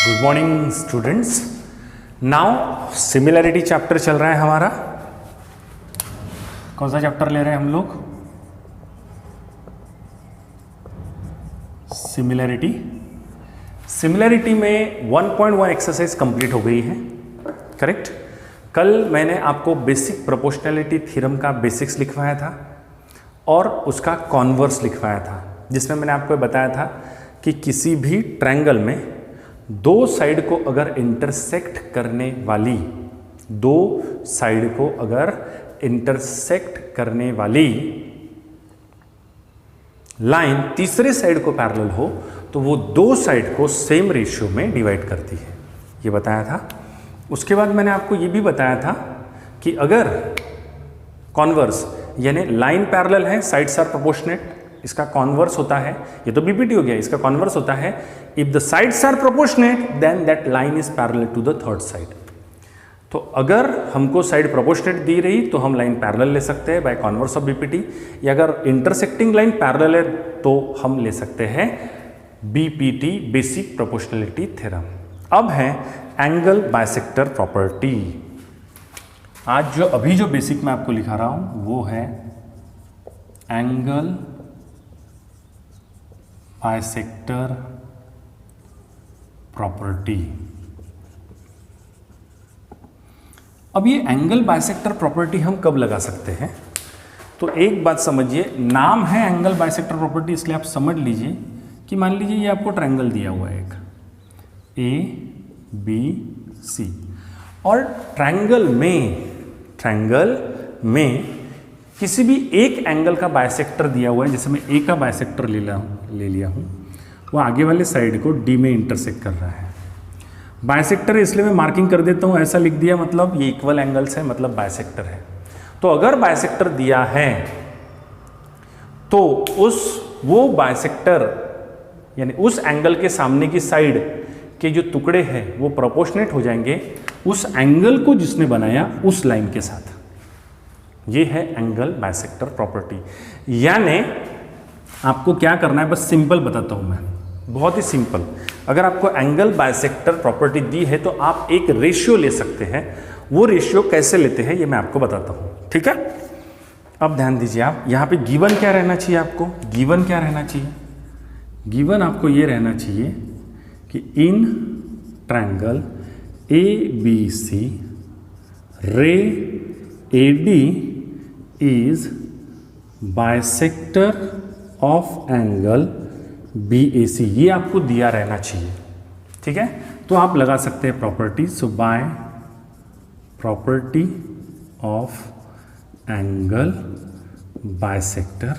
Good morning students. Now similarity chapter चल रहा है हमारा। कौन सा चैप्टर ले रहे हैं हम लोग? सिमिलैरिटी। सिमिलैरिटी में 1.1 एक्सरसाइज कंप्लीट हो गई है, करेक्ट। कल मैंने आपको बेसिक प्रोपोर्शनैलिटी थ्योरम का बेसिक्स लिखवाया था और उसका कॉन्वर्स लिखवाया था, जिसमें मैंने आपको बताया था कि किसी भी ट्रायंगल में दो साइड को अगर इंटरसेक्ट करने वाली लाइन तीसरे साइड को पैरेलल हो तो वो दो साइड को सेम रेशियो में डिवाइड करती है, ये बताया था। उसके बाद मैंने आपको ये भी बताया था कि अगर कॉन्वर्स यानी लाइन पैरेलल है, साइड्स आर प्रोपोर्शनेट, इसका कॉन्वर्स होता है, ये तो बीपीटी हो गया, इसका कॉन्वर्स होता है if the sides are proportionate then that line is parallel to the third side. तो अगर हमको साइड प्रोपोर्शनेट दी रही तो हम लाइन पैरेलल ले सकते हैं बाय कॉन्वर्स ऑफ बीपीटी, या अगर इंटरसेक्टिंग लाइन पैरेलल है तो हम ले सकते हैं बीपीटी, बेसिक प्रोपोर्शनैलिटी थ्योरम। अब है एंगल बाइसेक्टर प्रॉपर्टी। आज अभी जो बेसिक मैं आपको लिखा रहा हूं वो है एंगल बाइसेक्टर प्रॉपर्टी। अब ये एंगल बाइसेक्टर प्रॉपर्टी हम कब लगा सकते हैं? तो एक बात समझिए, नाम है एंगल बाइसेक्टर प्रॉपर्टी, इसलिए आप समझ लीजिए कि मान लीजिए ये आपको ट्रायंगल दिया हुआ है एक ABC, और ट्रायंगल में किसी भी एक एंगल का बाइसेक्टर दिया हुआ है, जैसे मैं ए का बाइसेक्टर ले लिया हूँ, वो आगे वाले साइड को डी में इंटरसेक्ट कर रहा है। बाइसेक्टर इसलिए मैं मार्किंग कर देता हूँ, ऐसा लिख दिया, मतलब ये इक्वल एंगल्स है, मतलब बाइसेक्टर है। तो अगर बाइसेक्टर दिया है तो वो बाइसेक्टर यानी उस एंगल के सामने की साइड के जो टुकड़े हैं वो प्रोपोर्शनेट हो जाएंगे उस एंगल को जिसने बनाया उस लाइन के साथ। ये है एंगल बाइसेक्टर प्रॉपर्टी। यानी आपको क्या करना है, बस सिंपल बताता हूं मैं, बहुत ही सिंपल। अगर आपको एंगल बाइसेक्टर प्रॉपर्टी दी है तो आप एक रेशियो ले सकते हैं। वो रेशियो कैसे लेते हैं ये मैं आपको बताता हूं, ठीक है। अब ध्यान दीजिए, आप यहां पे गिवन क्या रहना चाहिए, आपको गिवन क्या रहना चाहिए? गिवन आपको ये रहना चाहिए कि इन ट्रायंगल ABC रे AD is bisector of angle BAC, ये आपको दिया रहना चाहिए, ठीक है। तो आप लगा सकते हैं property, so by property of angle bisector,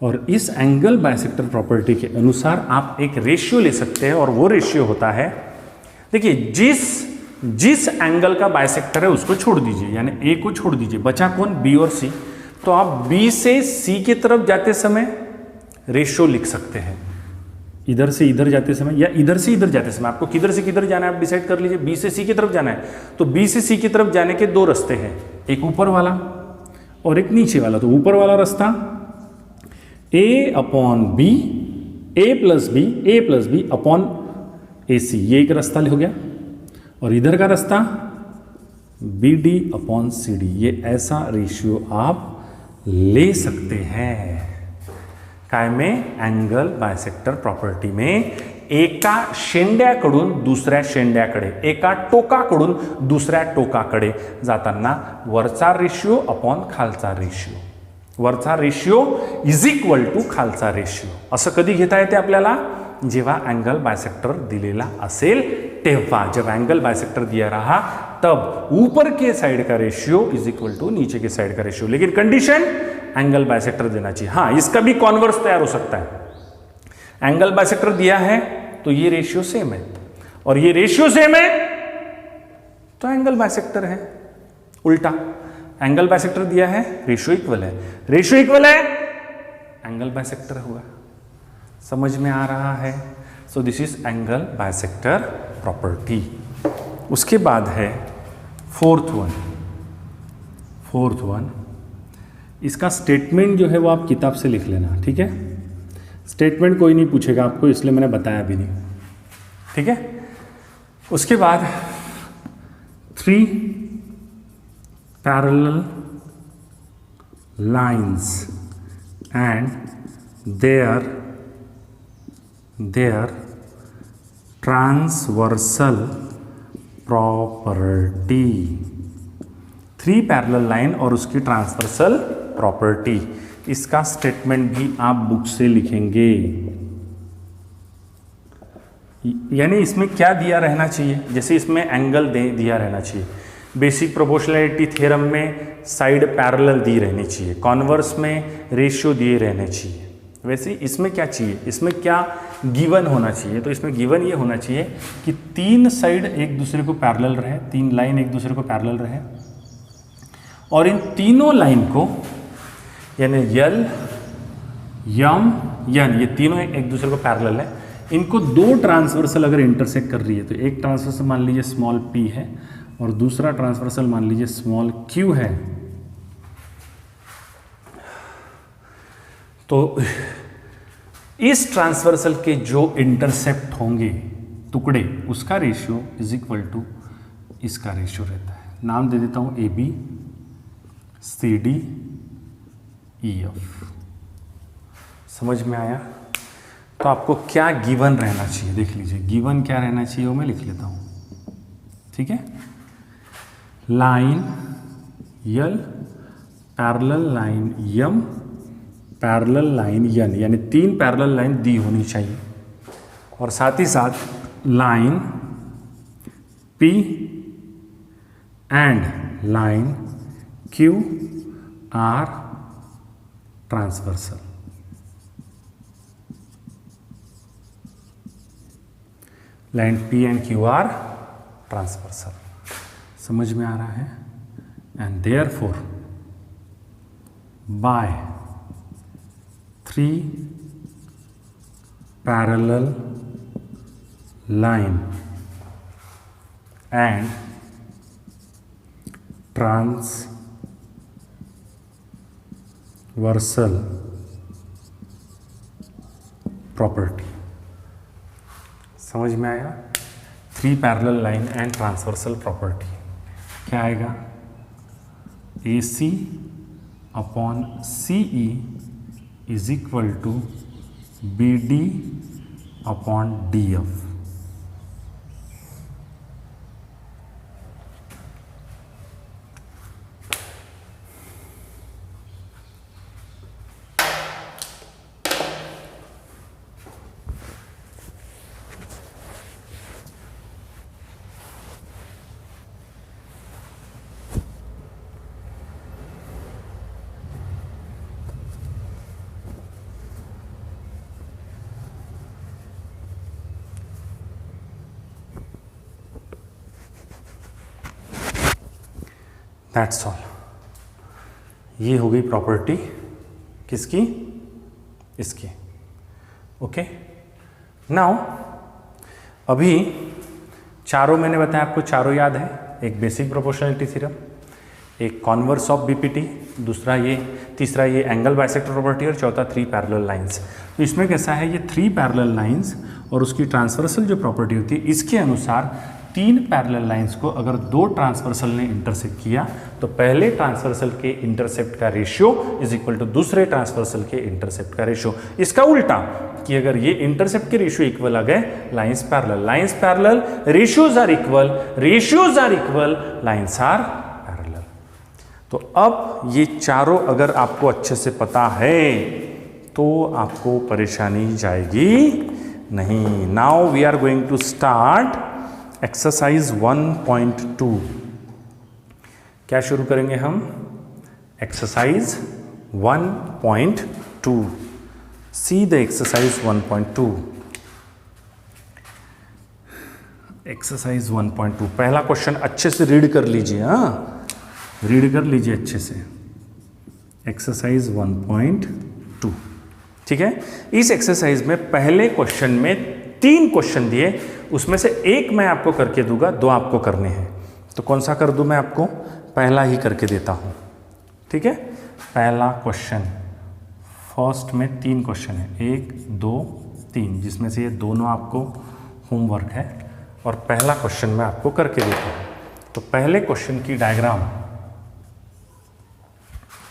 और इस एंगल बाइसेक्टर प्रॉपर्टी के अनुसार आप एक रेशियो ले सकते हैं, और वो रेशियो होता है, देखिए जिस एंगल का बाइसेक्टर है उसको छोड़ दीजिए, यानी ए को छोड़ दीजिए, बचा कौन? बी और सी। तो आप बी से सी की तरफ जाते समय रेशियो लिख सकते हैं, इधर से इधर जाते समय या इधर से इधर जाते समय। आपको किधर से किधर जाना है आप डिसाइड कर लीजिए। बी से सी की तरफ जाना है तो बी से सी की तरफ जाने के दो रास्ते हैं, एक ऊपर वाला और एक नीचे वाला। तो ऊपर वाला रास्ता A upon B, A plus B upon AC, ये एक रास्ता हो गया, और इधर का रास्ता BD अपॉन CD, ये ऐसा रेशियो आप ले सकते हैं। काय में? एंगल बायसेक्टर प्रॉपर्टी में एका शेंड्याकडून दुसऱ्या शेंड्याकडे, एका टोकाकडून दुसऱ्या टोकाकडे जाताना वरचा रेशियो अपॉन खालचा रेशियो, वरचा रेशियो इज इक्वल टू खालचा रेशियो, असं कधी घेता येते आपल्याला? जेव्हा एंगल बाइसेक्टर दिलेला असेल तेव्हा। जब एंगल बाइसेक्टर दिया रहा तब ऊपर के साइड का रेशियो इज इक्वल टू नीचे के साइड का रेशियो, लेकिन कंडीशन एंगल बाइसेक्टर देना चाहिए। हाँ, इसका भी कॉन्वर्स तैयार हो सकता है। एंगल बाइसेक्टर दिया है तो ये रेशियो सेम है, और ये रेशियो सेम है तो एंगल बाइसेक्टर है। उल्टा, एंगल बाइसेक्टर दिया है, रेशियो इक्वल है, रेशियो इक्वल है, एंगल बाइसेक्टर हुआ। समझ में आ रहा है? So this is angle bisector property. उसके बाद है फोर्थ वन, इसका स्टेटमेंट जो है वो आप किताब से लिख लेना, ठीक है। स्टेटमेंट कोई नहीं पूछेगा आपको, इसलिए मैंने बताया भी नहीं, ठीक है। उसके बाद 3 parallel lines and their transversal property. 3 parallel line और उसकी ट्रांसवर्सल प्रॉपर्टी, इसका स्टेटमेंट भी आप बुक से लिखेंगे। यानी इसमें क्या दिया रहना चाहिए, जैसे इसमें एंगल दिया रहना चाहिए। बेसिक प्रोपोर्शनैलिटी थ्योरम में साइड पैरेलल दी रहनी चाहिए, कॉन्वर्स में रेशियो दिए रहने चाहिए। वैसे इसमें क्या चाहिए, इसमें क्या गिवन होना चाहिए, तो इसमें गिवन ये होना चाहिए कि 3 साइड एक दूसरे को पैरेलल रहे, 3 लाइन एक दूसरे को पैरेलल रहे, और इन तीनों लाइन को यानी यल यम यन, ये तीनों एक दूसरे को पैरेलल है, इनको 2 ट्रांसवर्सल अगर इंटरसेक्ट कर रही है, तो एक ट्रांसवर्सल मान लीजिए स्मॉल p है और दूसरा ट्रांसवर्सल मान लीजिए स्मॉल q है, तो इस ट्रांसवर्सल के जो इंटरसेप्ट होंगे टुकड़े, उसका रेशियो इज इक्वल टू इसका रेशियो रहता है। नाम दे देता हूं AB CD EF। समझ में आया? तो आपको क्या गिवन रहना चाहिए देख लीजिए, गिवन क्या रहना चाहिए वो मैं लिख लेता हूं, ठीक है। लाइन यल पैरेलल लाइन यम पैरेलल लाइन यन, यानी 3 पैरेलल लाइन दी होनी चाहिए, और साथ ही साथ line P and line Q are transversal. Line P and Q are transversal. समझ में आ रहा है? And therefore by 3 parallel line and transversal property. समझ में आया? 3 parallel line and transversal property क्या आएगा? AC upon CE is equal to BD upon DF। That's all. ये हो गई प्रॉपर्टी किसकी? इसकी। ओके, नाउ अभी चारों मैंने बताया आपको, चारों याद है। एक बेसिक प्रोपोर्शनैलिटी थ्योरम, एक कॉन्वर्स ऑफ बीपीटी, दूसरा ये, तीसरा ये एंगल बाइसेक्टर प्रॉपर्टी, और चौथा 3 पैरेलल लाइंस। तो इसमें कैसा है, ये 3 पैरेलल लाइंस और उसकी ट्रांसवर्सल जो प्रॉपर्टी होती है, इसके अनुसार 3 पैरेलल लाइंस को अगर 2 ट्रांसवर्सल ने इंटरसेक्ट किया तो पहले ट्रांसवर्सल के इंटरसेप्ट का रेशियो इज इक्वल टू दूसरे ट्रांसवर्सल के इंटरसेप्ट का रेशियो। इसका उल्टा कि अगर ये इंटरसेप्ट के रेशियो इक्वल आ गए, lines parallel, ratios are equal, lines are parallel. तो अब ये चारों अगर आपको अच्छे से पता है तो आपको परेशानी जाएगी नहीं। Now we are going to start exercise 1.2। क्या शुरू करेंगे हम? Exercise 1.2। See the exercise 1.2। Exercise 1.2 पहला क्वेश्चन अच्छे से रीड कर लीजिए। हाँ, रीड कर लीजिए अच्छे से। एक्सरसाइज 1.2, ठीक है। इस एक्सरसाइज में पहले क्वेश्चन में 3 क्वेश्चन दिए, उसमें से एक मैं आपको करके दूंगा, 2 आपको करने हैं। तो कौन सा कर दूं मैं आपको? पहला ही करके देता हूं, ठीक है। पहला क्वेश्चन, फर्स्ट में 3 क्वेश्चन है, 1 2 3, जिसमें से ये दोनों आपको होमवर्क है। और पहला क्वेश्चन मैं आपको करके देता हूँ। तो पहले क्वेश्चन की डायग्राम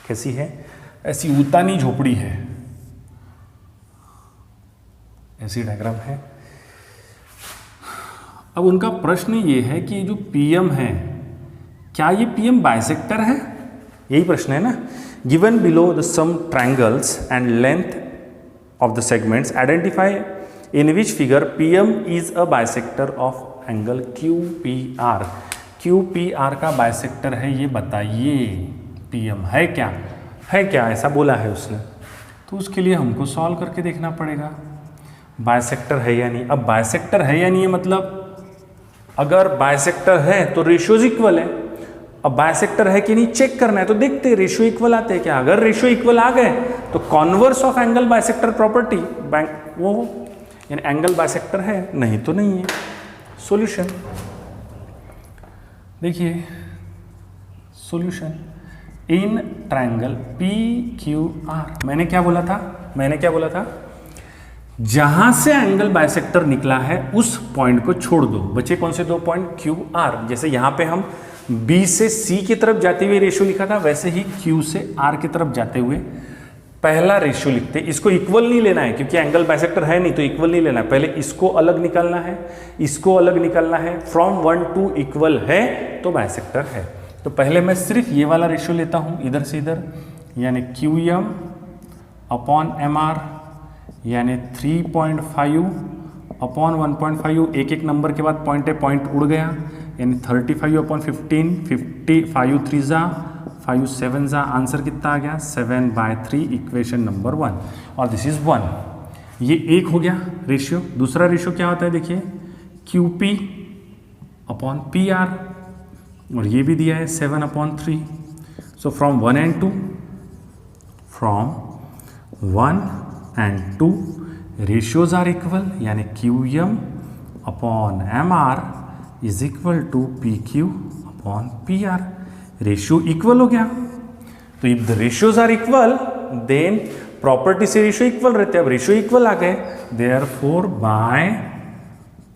कैसी है? ऐसी उतानी झोपड़ी है, ऐसी डायग्राम है। अब उनका प्रश्न ये है कि जो पीएम है, क्या ये पीएम बाइसेक्टर है? यही प्रश्न है ना। Given below the some triangles and length of the segments, identify in which figure PM is a bisector of angle QPR. QPR का बाइसेक्टर है ये बताइए। पीएम है क्या? है क्या? ऐसा बोला है उसने। तो उसके लिए हमको सॉल्व करके देखना पड़ेगा बाइसेक्टर है या नहीं। अब बाइसेक्टर है या नहीं मतलब अगर बाइसेक्टर है तो रेशियोज इक्वल है। अब बाइसेक्टर है कि नहीं चेक करना है, तो देखते हैं रेशियो इक्वल आते हैं क्या। अगर रेशियो इक्वल आ गए तो converse of angle bisector property वो यानी एंगल बाइसेक्टर है, नहीं तो नहीं है। सॉल्यूशन देखिए, solution in triangle P Q R. मैंने क्या बोला था? जहां से एंगल बाइसेक्टर निकला है उस पॉइंट को छोड़ दो। बचे कौन से दो पॉइंट? Q R. जैसे यहां पे हम बी से सी की तरफ जाते हुए रेशियो लिखा था, वैसे ही क्यू से आर की तरफ जाते हुए पहला रेशियो लिखते। इसको इक्वल नहीं लेना है क्योंकि एंगल बाइसेक्टर है नहीं, तो इक्वल नहीं लेना है। पहले इसको अलग निकालना है, इसको अलग निकालना है। फ्रॉम 1 to इक्वल है तो बाइसेक्टर है। तो पहले मैं सिर्फ ये वाला रेशियो लेता हूं इधर से इधर, यानी Q M upon M R, यानी 3.5 अपॉन 1.5। एक एक नंबर के बाद पॉइंट है, पॉइंट उड़ गया, यानी 35 अपॉन 15, 55 3 जा 5 7 जा। आंसर कितना आ गया? 7/3, इक्वेशन नंबर 1। और दिस इज 1। ये एक हो गया रेशियो। दूसरा रेशियो क्या होता है देखिए, QP अपॉन PR, और ये भी दिया है 7/3। So from 1 and 2, from 1 and 2 ratios are equal, यानी QM upon MR is equal to PQ upon PR। Ratio equal हो गया। तो if the ratios are equal then property से रेशियो इक्वल रहते हैं। अब रेशियो इक्वल आ गए, therefore by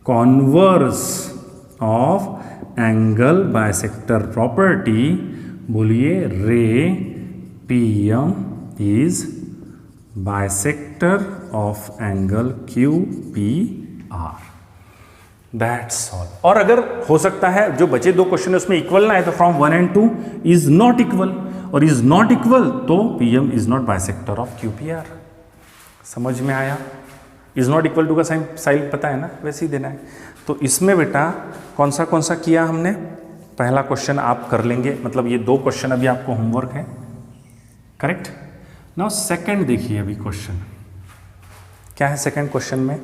converse of angle bisector property बोलिए ray PM is bisector of angle QPR। That's all. और अगर हो सकता है जो बचे दो क्वेश्चन है उसमें इक्वल ना है तो from 1 and 2 is not equal, और इज नॉट इक्वल तो PM is not bisector of QPR। समझ में आया? इज नॉट इक्वल टू का साइन पता है ना, वैसे ही देना है। तो इसमें बेटा कौन सा किया हमने? पहला क्वेश्चन आप कर लेंगे, मतलब ये दो क्वेश्चन अभी आपको होमवर्क है, करेक्ट। नाउ सेकंड देखिए, अभी क्वेश्चन क्या है। सेकंड क्वेश्चन में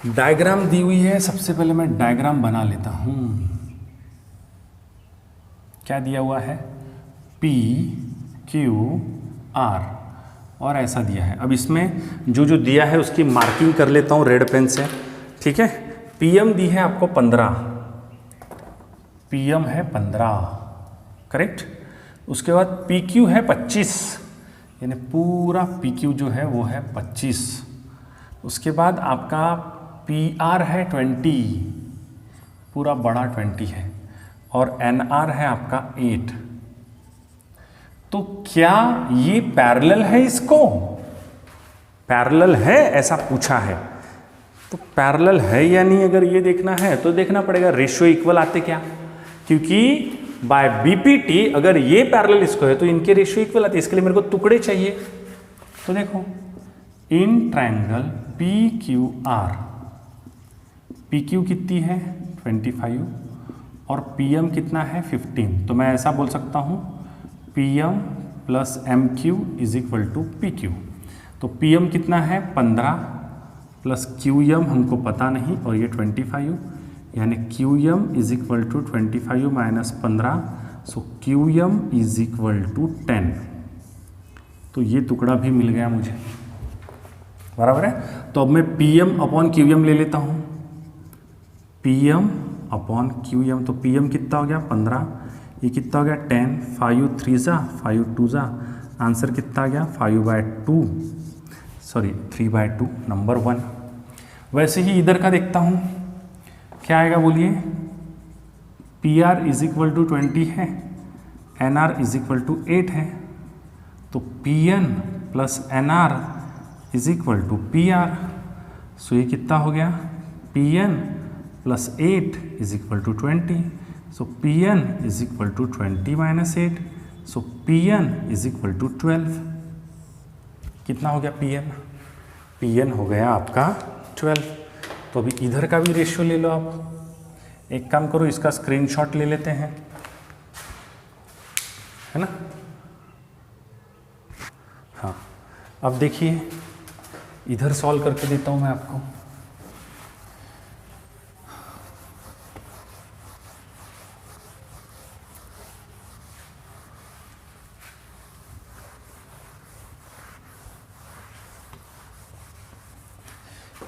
डायग्राम दी हुई है। सबसे पहले मैं डायग्राम बना लेता हूं। क्या दिया हुआ है? PQR और ऐसा दिया है। अब इसमें जो दिया है उसकी मार्किंग कर लेता हूं रेड पेन से, ठीक है। PM दी है आपको 15, PM है 15, करेक्ट। उसके बाद PQ है 25, यानी पूरा PQ जो है वो है 25। उसके बाद आपका PR है 20, पूरा बड़ा 20 है, और NR है आपका 8। तो क्या ये पैरेलल है? इसको पैरेलल है ऐसा पूछा है, तो पैरेलल है या नहीं अगर ये देखना है तो देखना पड़ेगा रेशियो इक्वल आते क्या, क्योंकि बाय BPT अगर ये पैरेलल इसको है तो इनके रेशियो इक्वल आते। इसके लिए मेरे को टुकड़े चाहिए। तो देखो इन ट्रायंगल PQR, PQ कितनी है 25 और PM कितना है 15। तो मैं ऐसा बोल सकता हूँ PM plus MQ is equal to PQ। तो PM कितना है 15 प्लस QM हमको पता नहीं, और ये 25, यानी QM is equal to 25 minus 15, so QM is equal to 10। तो ये टुकड़ा भी मिल गया मुझे, बराबर है। तो अब मैं PM अपॉन QM ले लेता हूँ, PM अपॉन QM। तो PM कितना हो गया 15, ये कितना हो गया 10, 5 3 जा 5 2 जा, आंसर कितना आ गया 5/2, सॉरी 3/2, नंबर 1। वैसे ही इधर का देखता हूँ, क्या आएगा बोलिए, P R is equal to 20 है, N R is equal to 8 है, तो P N plus N R is equal to P R. So ये कितना हो गया, P N plus 8 is equal to 20। So P N is equal to 20 minus 8, so P N is equal to 12। कितना हो गया P N? P N हो गया आपका 12। तो अभी इधर का भी रेशियो ले लो आप। एक काम करो, इसका स्क्रीनशॉट ले लेते हैं, है ना। हाँ, अब देखिए इधर सॉल्व करके देता हूँ मैं आपको।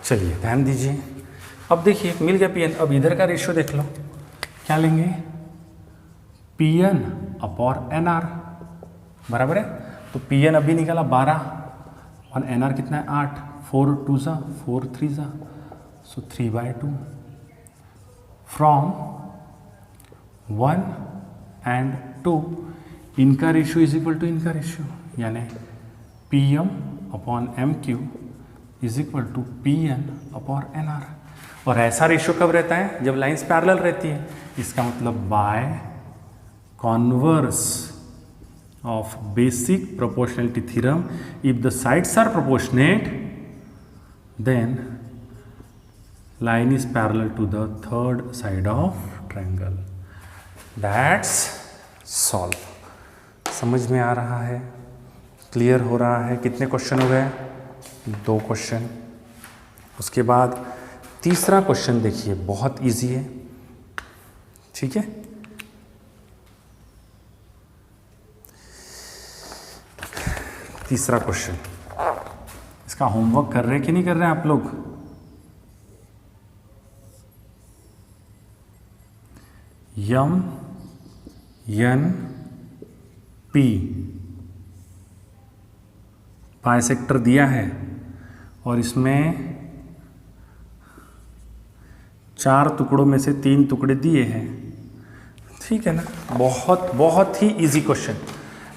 चलिए ध्यान दीजिए, अब देखिए मिल गया पी एन। अब इधर का रेशियो देख लो, क्या लेंगे, P N upon N R, बराबर है। तो पी एन अभी निकाला 12 और एन आर कितना है 8, 4 2 ज़ा 4 3 ज़ा, सो 3/2 फ्रॉम 1 एंड 2। इनका रेशियो इज इक्वल टू इनका रेशियो, यानी P M upon M Q is equal to P N upon N R. और ऐसा रेशियो कब रहता है, जब लाइंस पैरेलल रहती है। इसका मतलब by converse of basic proportionality theorem, if the sides are proportionate then line is parallel to the third side of triangle. That's solve. समझ में आ रहा है, क्लियर हो रहा है। कितने क्वेश्चन हो गए, 2 क्वेश्चन। उसके बाद तीसरा क्वेश्चन देखिए, बहुत इजी है, ठीक है। तीसरा क्वेश्चन, इसका होमवर्क कर रहे हैं कि नहीं कर रहे हैं आप लोग? यम एन पी बाइसेक्टर दिया है और इसमें 4 टुकड़ों में से 3 टुकड़े दिए हैं, ठीक है ना। बहुत ही इजी क्वेश्चन।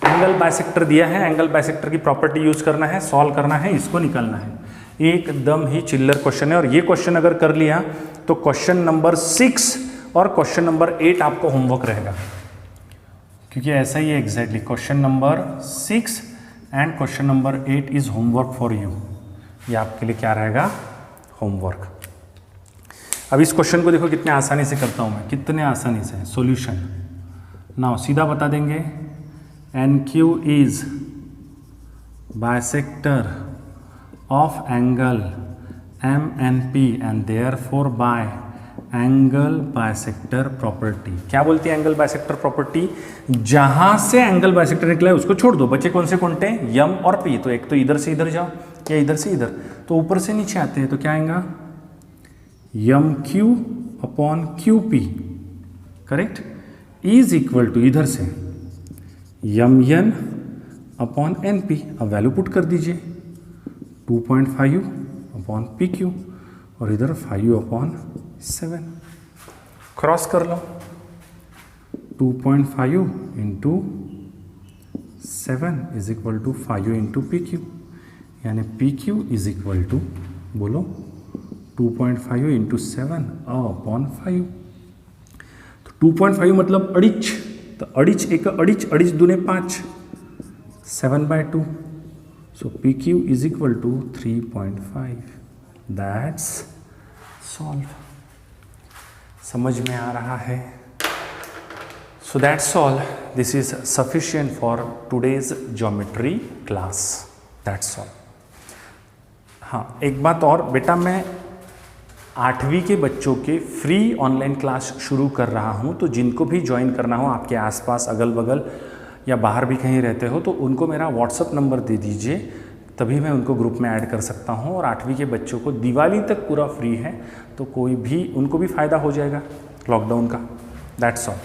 एंगल बाइसेक्टर दिया है, एंगल बाइसेक्टर की प्रॉपर्टी यूज करना है, सॉल्व करना है, इसको निकालना है। एकदम ही चिल्लर क्वेश्चन है। और ये क्वेश्चन अगर कर लिया तो क्वेश्चन नंबर 6 और क्वेश्चन नंबर 8 आपको होमवर्क रहेगा, क्योंकि ऐसा ही है exactly. Question number 6 and question number 8 is homework for you. ये आपके लिए क्या रहेगा, होमवर्क। अब इस क्वेश्चन को देखो कितने आसानी से करता हूँ मैं, कितने आसानी से। सॉल्यूशन नाउ सीधा बता देंगे, N Q is bisector of angle M N P and therefore by angle bisector property. क्या बोलती है एंगल बाइसेक्टर प्रॉपर्टी? जहां से एंगल बाइसेक्टर निकला है उसको छोड़ दो, बचे कौन से कौनटे, यम और पी। तो एक तो इधर से इधर जाओ या इधर से इधर, तो ऊपर से नीचे आते हैं, तो क्या आएगा, M Q upon Q P, correct, is equal to इधर से M N upon N P. अब वैल्यू पुट कर दीजिए, 2.5 अपॉन पी क्यू और इधर 5 अपॉन 7। क्रॉस कर लो, 2.5 into 7 is equal to 5 into P Q, यानी P Q is equal to, बोलो, 2.5 इंटू 7 अपॉन 5। तो 2.5 मतलब अड़िच, तो अड़िच एक अड़िच, अड़िच दूने 5, 7/2। So P Q is equal to 3.5। That's solve. समझ में आ रहा है? So that's all. This is sufficient for today's geometry class. That's all. हाँ, एक बात और बेटा, मैं 8वीं के बच्चों के फ्री ऑनलाइन क्लास शुरू कर रहा हूँ, तो जिनको भी ज्वाइन करना हो, आपके आसपास अगल बगल या बाहर भी कहीं रहते हो, तो उनको मेरा व्हाट्सअप नंबर दे दीजिए, तभी मैं उनको ग्रुप में ऐड कर सकता हूँ। और 8वीं के बच्चों को दिवाली तक पूरा फ्री है, तो कोई भी, उनको भी फ़ायदा हो जाएगा लॉकडाउन का। That's all.